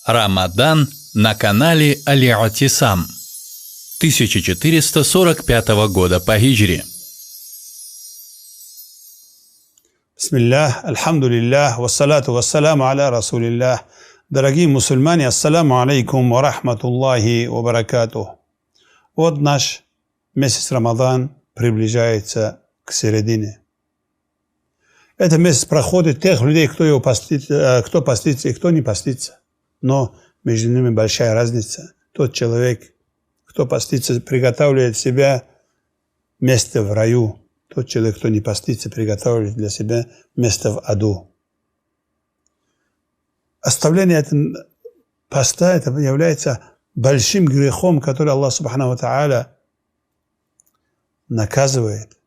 Рамадан на канале Аль-Атисам 1445 года по хиджре. Бисмиллах, альхамдулиллах, вассалату вассаламу аля расулиллах. Дорогие мусульмане, ассаламу алейкум ва рахматуллахи ва баракатух. Вот наш месяц Рамадан приближается к середине. Этот месяц проходит тех людей, кто постится и кто не постится. Но между ними большая разница. Тот человек, кто постится, приготавливает себя место в раю. Тот человек, кто не постится, приготавливает для себя место в аду. Оставление поста это является большим грехом, который Аллах Субхану ва Тааля наказывает.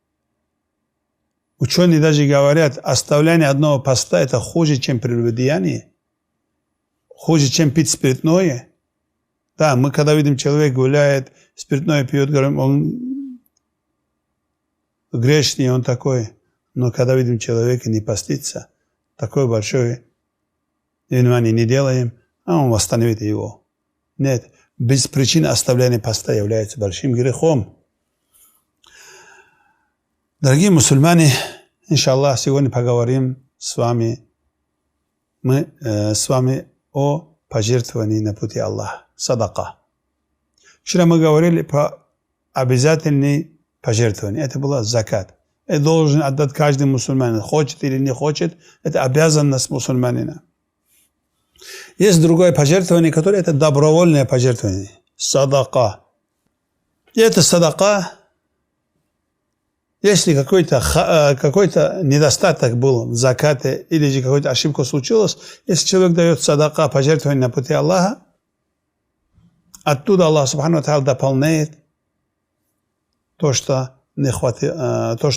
Ученые даже говорят, оставление одного поста это хуже, чем прелюбодеяние, хуже, чем пить спиртное. Да, мы когда видим, человек гуляет, спиртное пьет, говорим, он грешный, он такой. Но когда видим человека не постится, такое большое внимание не делаем, а он восстановит его. Нет, без причины оставления поста является большим грехом. Дорогие мусульмане, иншаллах, сегодня поговорим с вами о пожертвовании на пути Аллаха, садака. Вчера мы говорили про обязательные пожертвования. Это было закат. Это должен отдать каждый мусульманин, хочет или не хочет. Это обязанность мусульманина. Есть другое пожертвование, которое это добровольное пожертвование. Садака. И это садака, если какой-то недостаток был в закате или же какая-то ошибка случилась, если человек дает садака, пожертвование на пути Аллаха, оттуда Аллах Субхану ва Тааля дополняет то, что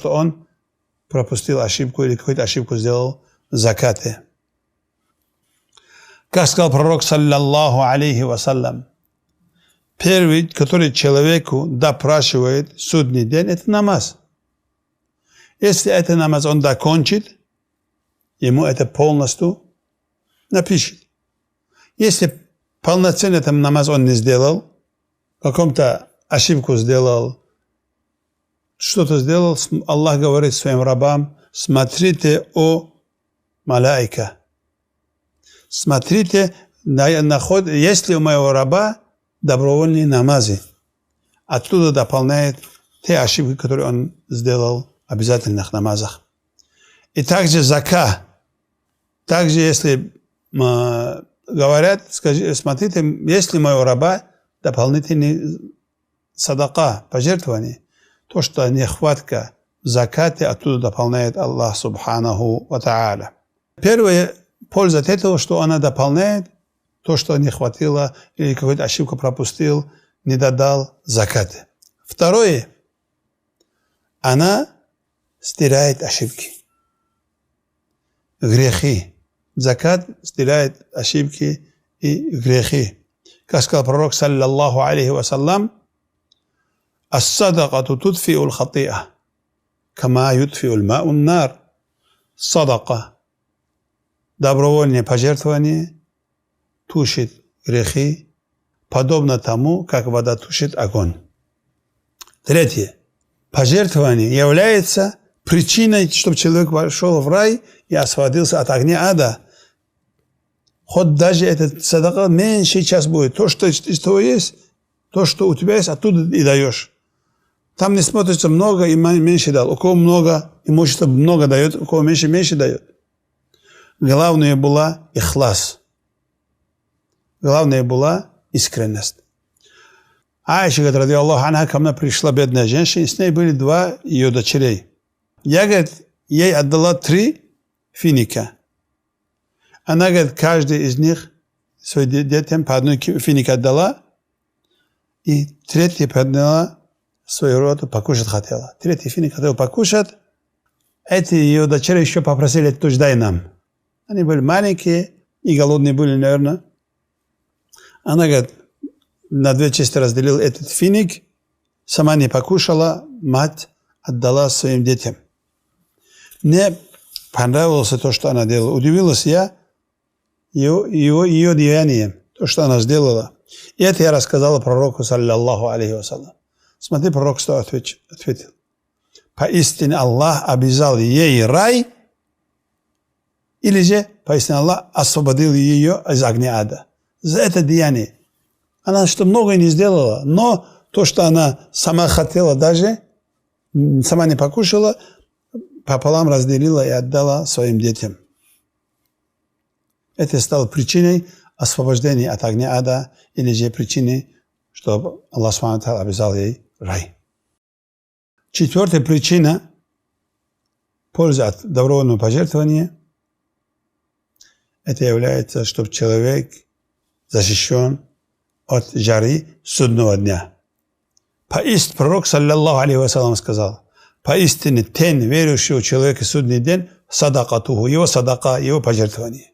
он пропустил ошибку или какую-то ошибку сделал в закате. Как сказал пророк, саллаллаху алейхи вассалям, первый, который человеку допрашивает судный день, это намаз. Если это намаз он докончит, ему это полностью напишет. Если полноценно этот намаз он не сделал, каком-то ошибку сделал, что-то сделал, Аллах говорит своим рабам, смотрите, о малайка. Смотрите, есть ли у моего раба добровольные намазы. Оттуда дополняет те ошибки, которые он сделал в обязательных намазах. И также зака. Также, если говорят, смотрите, есть ли у моего раба дополнительные садака, пожертвования, то, что нехватка в закате, оттуда дополняет Аллах Субханаху ва Тааля. Первая польза от этого, что она дополняет то, что не хватило, или какую-то ошибку пропустил, не додал закат. Второе, она стирает ошибки, грехи. Закат стирает ошибки и грехи. Как сказал пророк, саллаллаху алейхи вассалям, «Ас-садакату тудфи'у л-хати'а, кама ютфи'у л-мау н-нар». Садака, добровольное пожертвование, тушит грехи, подобно тому, как вода тушит огонь. Третье. Пожертвование является причиной, чтобы человек вошел в рай и освободился от огня ада. Хоть даже этот садака меньше час будет. То, что из того есть, то, что у тебя есть, оттуда и даешь. Там не смотрится много и меньше дал. У кого много, имущество много дает, у кого меньше дает. Главное была ихлас. Главное была искренность. Айша, говорит, ради Аллаху анха, ко мне пришла бедная женщина, и с ней были два ее дочерей. Я, говорит, ей отдала 3 финика. Она, говорит, каждый из них своим детям по одной финике отдала, и третий подняла свою роту, покушать хотела. Третий финик хотел покушать. Эти ее дочери еще попросили, тоже дай нам. Они были маленькие и голодные были, наверное. Она, говорит, на 2 части разделила этот финик, сама не покушала, мать отдала своим детям. Мне понравилось то, что она делала. Удивилась я ее деянием. то, что она сделала. И это я рассказала пророку, саллаллаху алейхи вассалям. Смотри, пророк что ответил. Поистине Аллах обязал ей рай, или же поистине Аллах освободил ее из огня ада. За это деяние. Она что многое не сделала, но то, что она сама хотела даже, сама не покушала, пополам разделила и отдала своим детям. Это стало причиной освобождения от огня ада, или же причиной, что Аллах Субхану ва Тааля обязал ей рай. Четвертая причина пользы от добровольного пожертвования – это является, чтобы человек защищен от жары судного дня. Поистине пророк, саллаллаху алейхи вассалям, сказал: поистине тень верующего человека в судный день садакатуху, его садака, его пожертвование.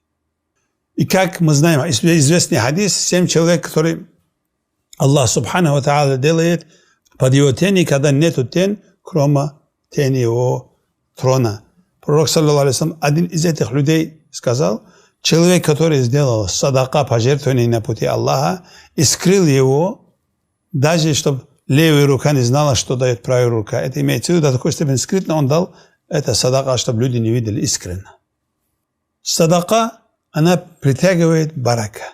И как мы знаем, известный хадис, 7 человек, которые Аллах Субхану ва Тааля делает под его тени, когда нету тень, кроме тени его трона. Пророк, саллаллаху алейхи вассалям, один из этих людей сказал: человек, который сделал садака, пожертвование на пути Аллаха, и скрыл его, даже чтобы левая рука не знала, что дает правая рука. Это имеется в виду, до такой степени скрытно он дал это садака, чтобы люди не видели искренне. Садака, она притягивает барака.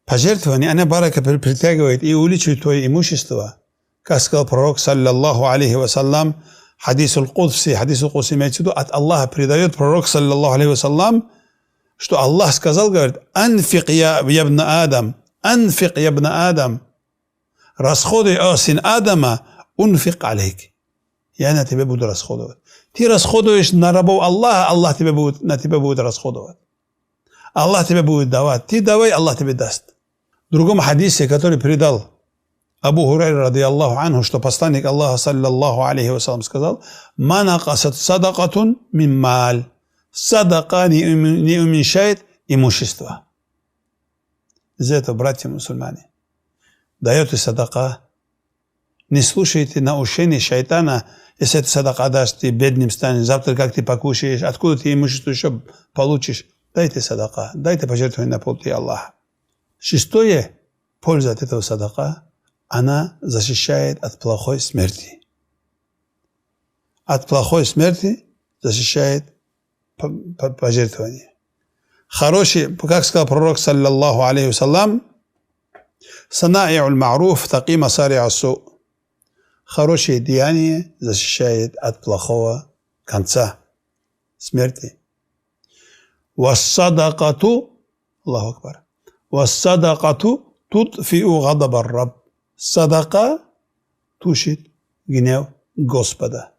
Пожертвование, она барака притягивает и увеличивает твое имущество. Как сказал пророк, саллаллаху алейхи вассалям, хадисул Кудси имеется в виду, от Аллаха передает пророк, саллаллаху алейхи вассалям, что Аллах сказал, говорит: анфик я ибн Адам, анфик я ибн Адам, расходуй, о сын Адама, унфик алейк. Я на тебя буду расходовать. Ты расходуешь на рабов Аллаха, Аллах на тебя будет расходовать. Аллах тебе будет давать. Ты давай, Аллах тебе даст. В другом хадисе, который передал Абу Хурайра ради Аллаху анху, что посланник Аллаха, саллаллаху алейхи вассалям, сказал: ма накасат садакатун мин мал. Садака не уменьшает имущество. Из этого, братья мусульмане, даете садака, не слушайте наущения шайтана. Если ты садака дашь, ты бедным станешь, завтра как ты покушаешь, откуда ты имущество еще получишь? Дайте садака, дайте пожертвование на пути Аллаха. Шестое, польза от этого садака, она защищает от плохой смерти. От плохой смерти защищает пожертвование. Хороший, как сказал пророк, саллаллаху алейхи вассалям, сана'i'уль ма'руф таки масари'ас су. Хорошее деяние защищает от плохого конца смерти. Вассадакату, Аллаху акбар, вассадакату тутфи'у гадабар раб. Садака тушит гнев Господа.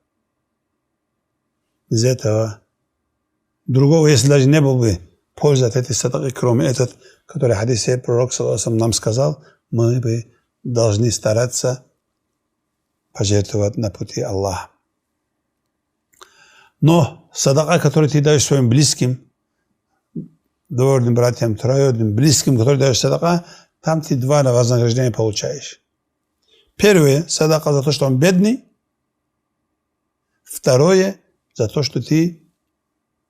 Из этого другого, если даже не было бы пользы от этой садаки, кроме этого, который в хадисе пророк саллаллаху нам сказал, мы бы должны стараться пожертвовать на пути Аллаха. Но садака, который ты даешь своим близким, двоюродным братьям, троюродным, близким, который даешь садака, там ты два вознаграждения получаешь. Первое, садака за то, что он бедный. Второе, за то, что ты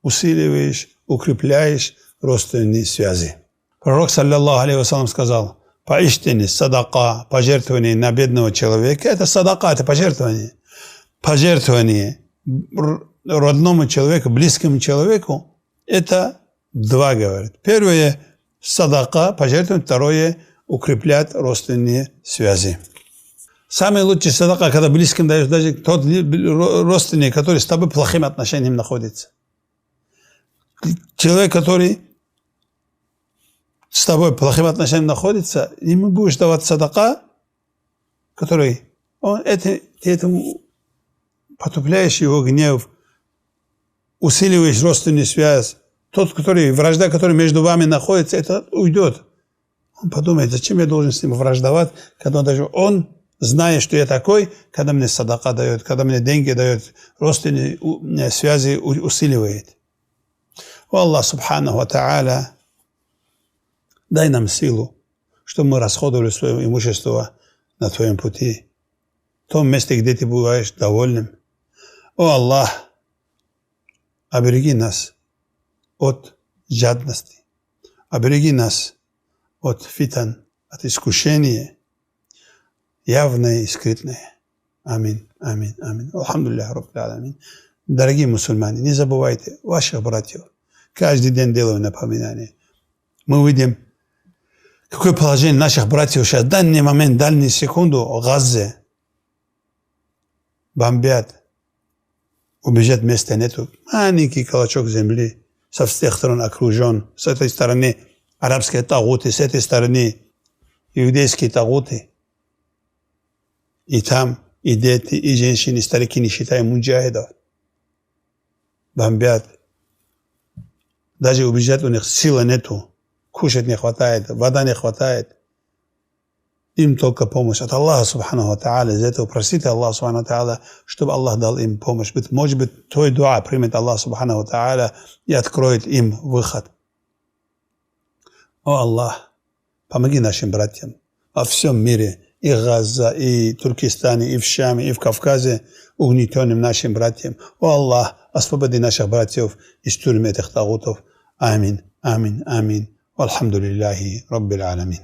усиливаешь, укрепляешь родственные связи. Пророк, саллаллаху алейхи вассалям, сказал: поистине садака, пожертвование на бедного человека, это садака, это пожертвование. Пожертвование родному человеку, близкому человеку, это два, говорит. Первое, садака, пожертвование. Второе, укреплять родственные связи. Самый лучший садака, когда близким даешь, даже тот родственник, который с тобой плохим отношением находится. Человек, который с тобой плохим отношением находится, ему будешь давать садака, который ты этому потупляешь его гнев, усиливаешь родственную связь. Тот, вражда, которая между вами находится, это уйдет. Он подумает: зачем я должен с ним враждовать, когда он, зная, что я такой, когда мне садака дает, когда мне деньги дает, родственные связи усиливает. О Аллах Субханаху ва Тааля, дай нам силу, чтобы мы расходовали свое имущество на твоем пути, в том месте, где ты бываешь довольным. О Аллах, обереги нас от жадности, обереги нас от фитан, от искушения, явное и скрытное. Аминь, аминь, аминь. Алхамдулиллах, раббил аламин. Дорогие мусульмане, не забывайте ваших братьев. Каждый день делаю напоминание. Мы увидим, какое положение наших братьев сейчас, в данный момент, в данную секунду, в Газе. Бомбят. Убежать места нету. Маленький клочок земли. Со всех сторон окружен. С этой стороны арабские тагуты, с этой стороны иудейские тагуты. И там и дети, и женщины, и старики, не считая муджахидов. Бомбят. Даже убежать у них силы нету. Кушать не хватает, вода не хватает. Им только помощь от Аллаха Субхану ва Тааля. За это просите Аллаха Субхану ва Тааля, чтобы Аллах дал им помощь. Может быть, твой дуа примет Аллах Субхану ва Тааля и откроет им выход. О Аллах, помоги нашим братьям во всем мире, и в Газе, и в Туркестане, и в Шаме, и в Кавказе, угнетенным нашим братьям. О Аллах, освободи наших братьев из тюрьмы этих тагутов. Аминь, аминь, аминь. Вальхамдулиллахи Раббил аламин.